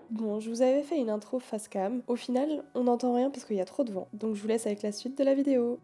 Bon, je vous avais fait une intro face cam. Au final, on n'entend rien parce qu'il y a trop de vent. Donc je vous laisse avec la suite de la vidéo.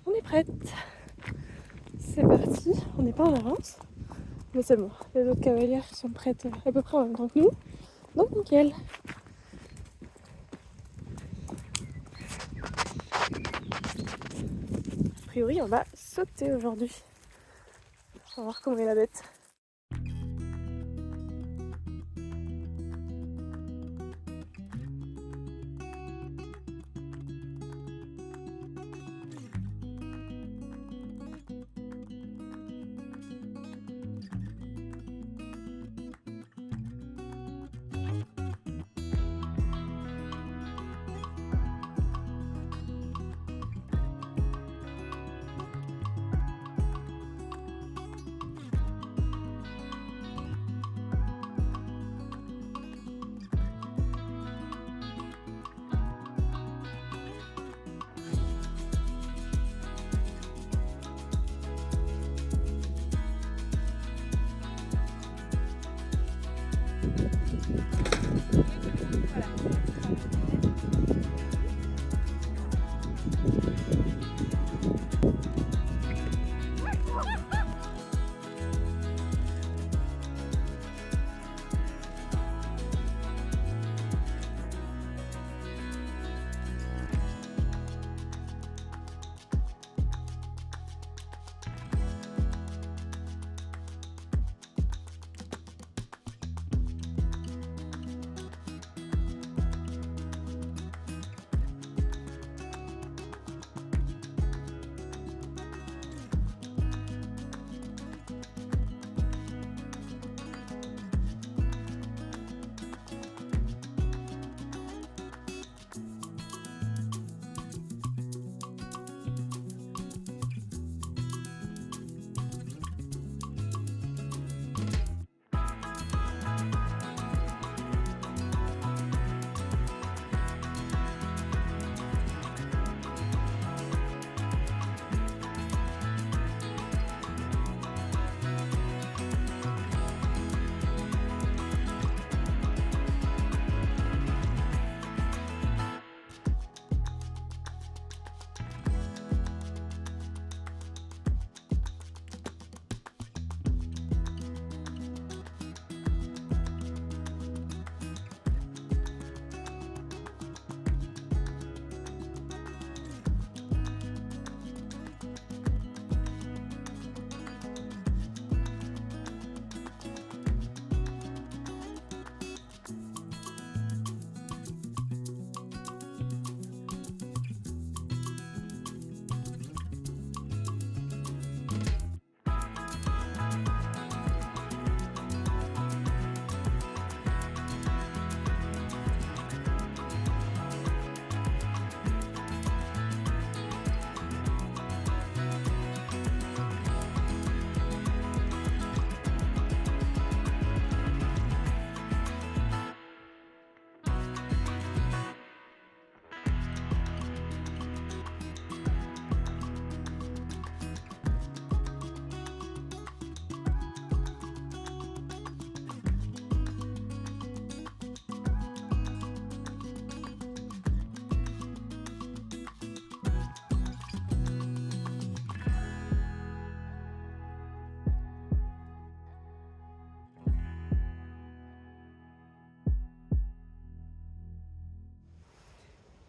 On est prête. C'est parti. On n'est pas en avance. Mais c'est bon. Les autres cavalières sont prêtes à peu près en même temps que nous. Donc nickel. A priori, on va sauter aujourd'hui. On va voir comment est la bête.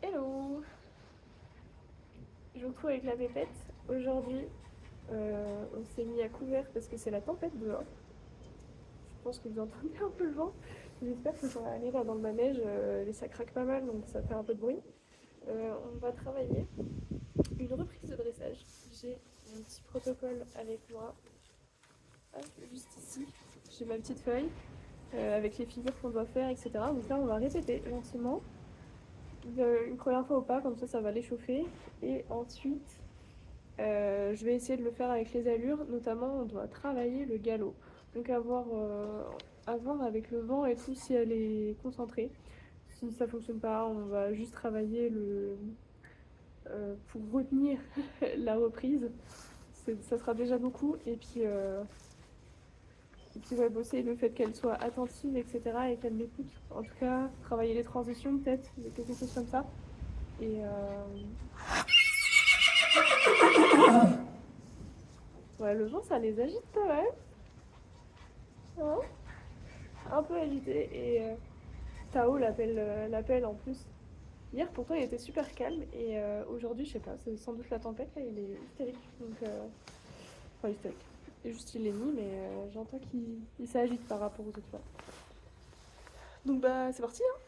Hello. Je vous retrouve avec la pépette. Aujourd'hui, on s'est mis à couvert parce que c'est la tempête dehors. Je pense que vous entendez un peu le vent. J'espère que ça va aller là dans le manège. Ça craque pas mal donc ça fait un peu de bruit. On va travailler une reprise de dressage. J'ai mon petit protocole avec moi. Hop, juste ici, j'ai ma petite feuille avec les figures qu'on doit faire, etc. Donc là, on va répéter gentiment. Une première fois au pas, comme ça va l'échauffer. Et ensuite, je vais essayer de le faire avec les allures. Notamment, on doit travailler le galop. Donc à voir avec le vent et tout si elle est concentrée. Si ça fonctionne pas, on va juste travailler pour retenir la reprise. Ça sera déjà beaucoup. Et puis ouais, bosser le fait qu'elle soit attentive, etc. et qu'elle m'écoute. En tout cas, travailler les transitions peut-être, quelque chose comme ça. Et ouais, le vent, ça les agite pas mal. Hein, un peu agité. Et Tao l'appelle en plus. Hier, pourtant, il était super calme. Et aujourd'hui, je sais pas, c'est sans doute la tempête, là, il est hystérique. Donc, enfin, hystérique. Et juste, il est mis, mais j'entends qu'il s'agite par rapport aux autres fois. Donc, bah, c'est parti, hein.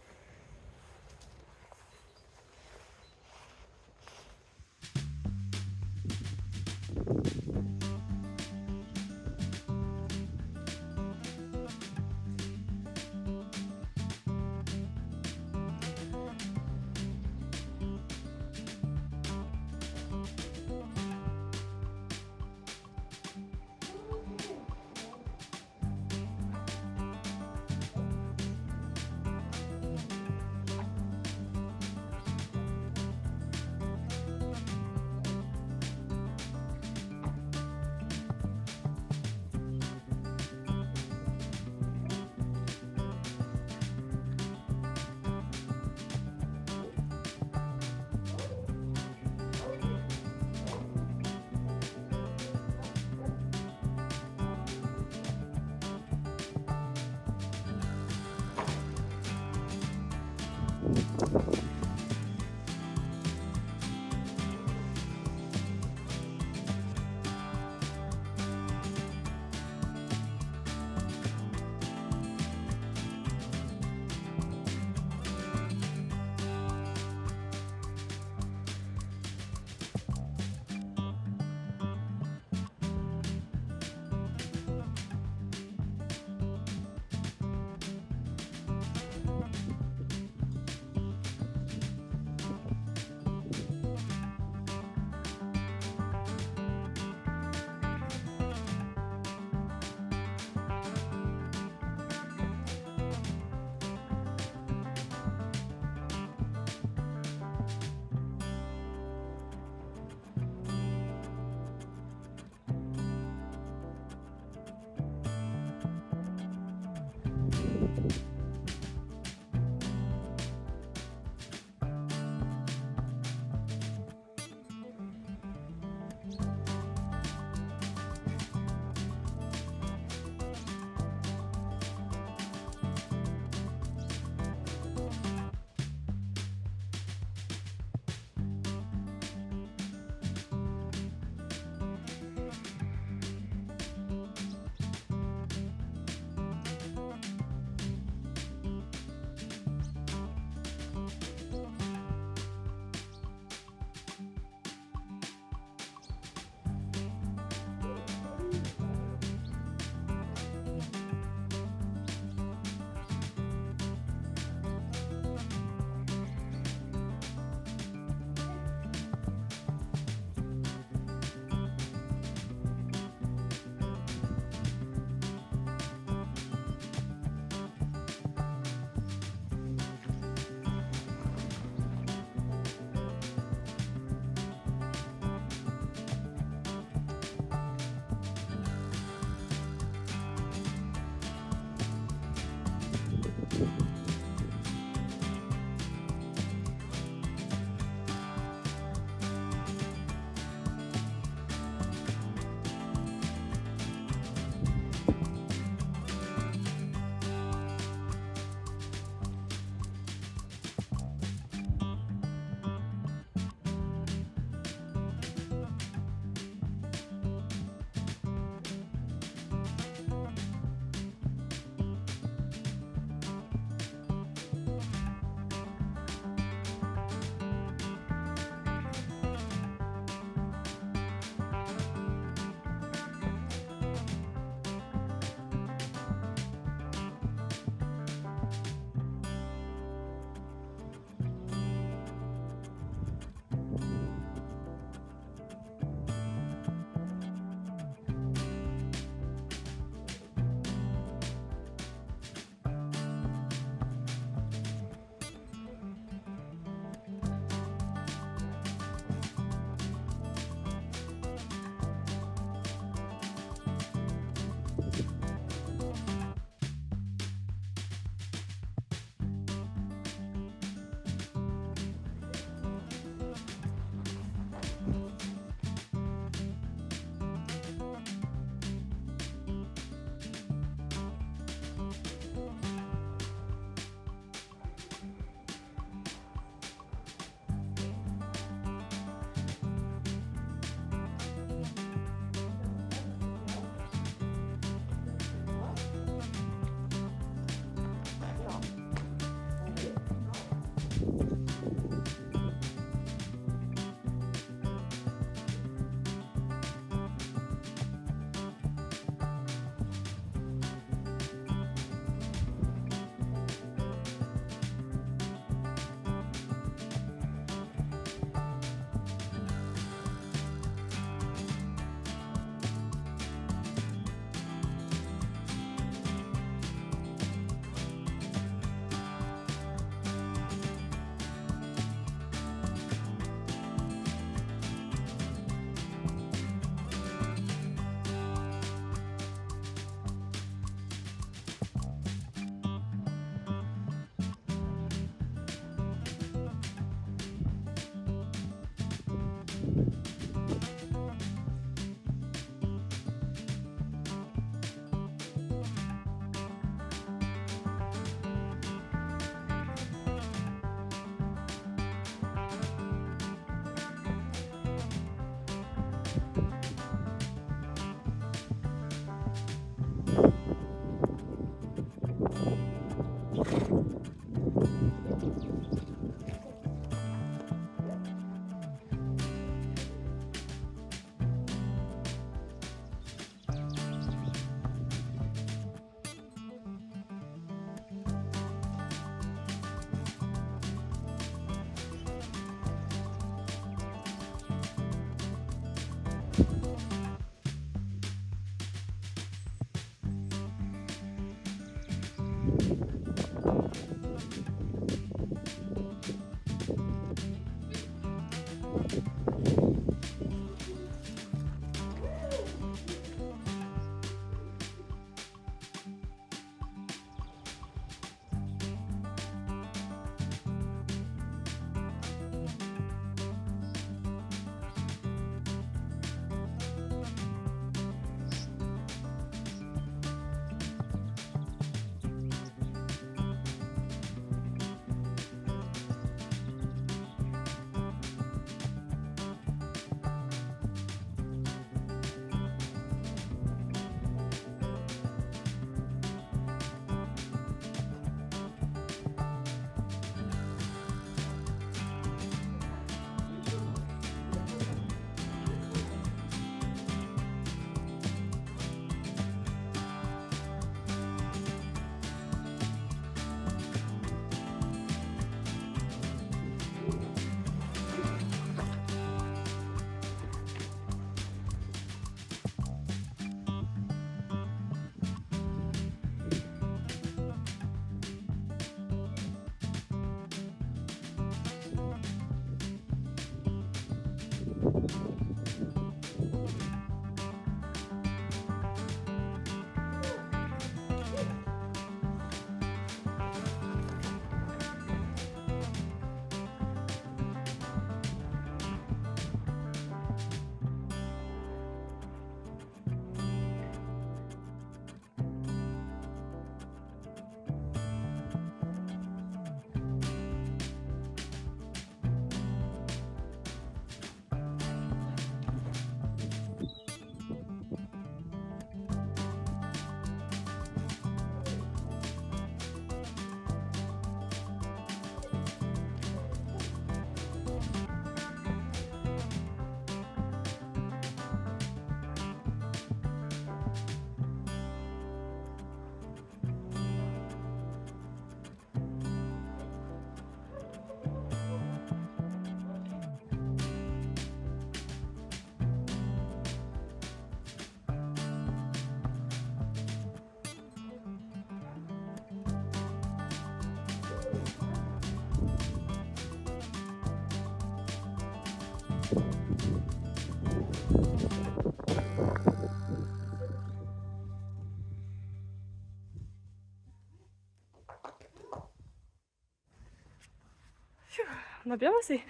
On a bien bossé.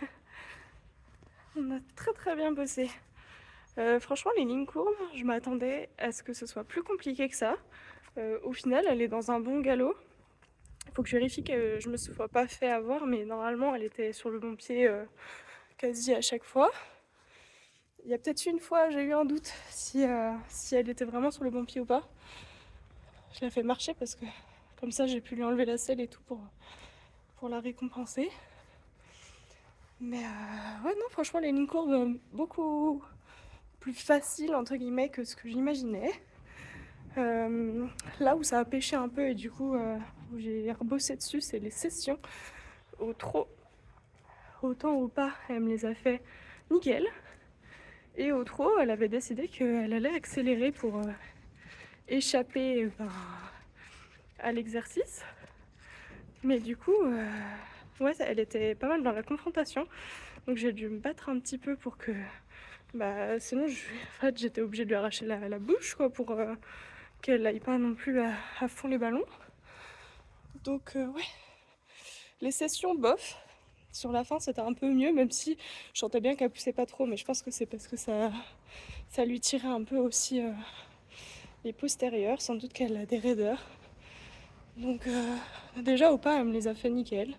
On a très très bien bossé. Franchement, les lignes courbes, je m'attendais à ce que ce soit plus compliqué que ça. Au final, elle est dans un bon galop. Il faut que je vérifie que je me sois pas fait avoir, mais normalement, elle était sur le bon pied quasi à chaque fois. Il y a peut-être une fois, j'ai eu un doute si elle était vraiment sur le bon pied ou pas. Je l'ai fait marcher parce que comme ça, j'ai pu lui enlever la selle et tout pour la récompenser. Mais ouais, non, franchement, les lignes courbes, beaucoup plus faciles, entre guillemets, que ce que j'imaginais. Là où ça a pêché un peu et du coup, où j'ai rebossé dessus, c'est les sessions. Au trot, autant ou pas, elle me les a fait nickel. Et au trot, elle avait décidé qu'elle allait accélérer pour échapper à l'exercice. Mais du coup, ouais, elle était pas mal dans la confrontation. Donc j'ai dû me battre un petit peu pour que... sinon, en fait, j'étais obligée de lui arracher la bouche, quoi, pour qu'elle n'aille pas non plus à fond les ballons. Donc, ouais, les sessions, bof. Sur la fin, c'était un peu mieux, même si je sentais bien qu'elle poussait pas trop. Mais je pense que c'est parce que ça lui tirait un peu aussi les postérieurs. Sans doute qu'elle a des raideurs. Donc, déjà, au pas, elle me les a fait nickel.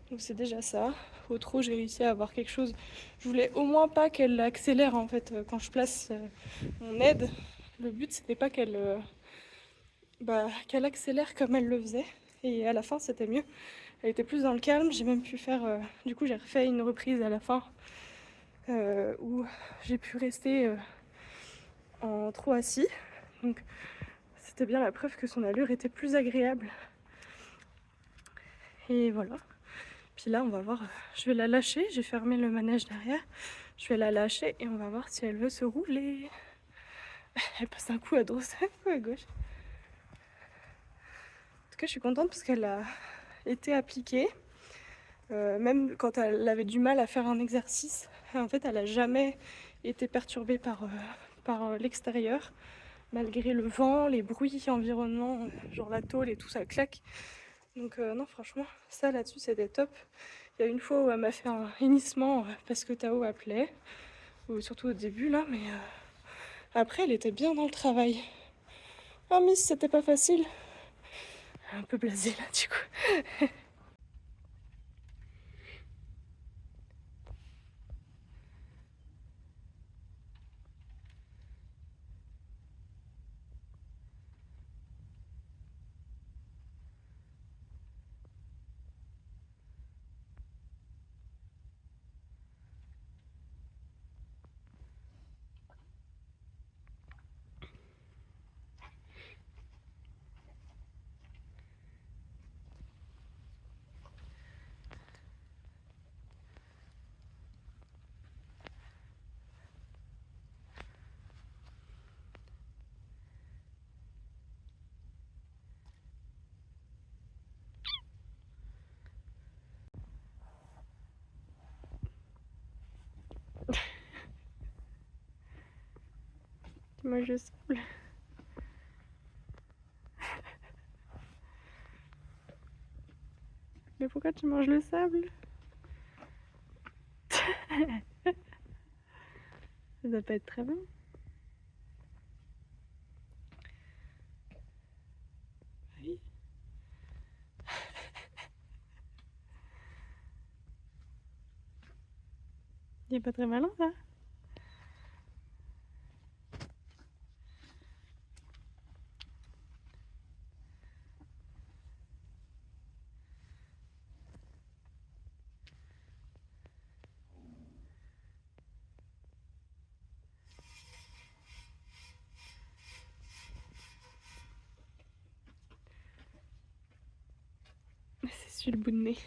Donc, c'est déjà ça. Au trot, j'ai réussi à avoir quelque chose. Je voulais au moins pas qu'elle accélère, en fait, quand je place mon aide. Le but, c'était pas qu'elle accélère comme elle le faisait. Et à la fin, c'était mieux. Elle était plus dans le calme. J'ai même pu faire... du coup, j'ai refait une reprise à la fin où j'ai pu rester en trot assis. Donc, c'était bien la preuve que son allure était plus agréable. Et voilà. Puis là, on va voir. Je vais la lâcher. J'ai fermé le manège derrière. Je vais la lâcher et on va voir si elle veut se rouler. Elle passe un coup à droite, un coup à gauche. En tout cas, je suis contente parce qu'elle a été appliquée. Même quand elle avait du mal à faire un exercice, en fait, elle n'a jamais été perturbée par l'extérieur, malgré le vent, les bruits environnants, genre la tôle et tout, ça claque. Donc non, franchement, ça là-dessus, c'était top. Il y a une fois où elle m'a fait un hennissement parce que Tao appelait, ou surtout au début là, mais après, elle était bien dans le travail. Ah, Miss, c'était pas facile. Un peu blasée là, du coup. Moi, je saoule. Mais pourquoi tu manges le sable? Ça doit pas être très bon. Oui. Il est pas très malin, ça. C'est sur le bout de nez.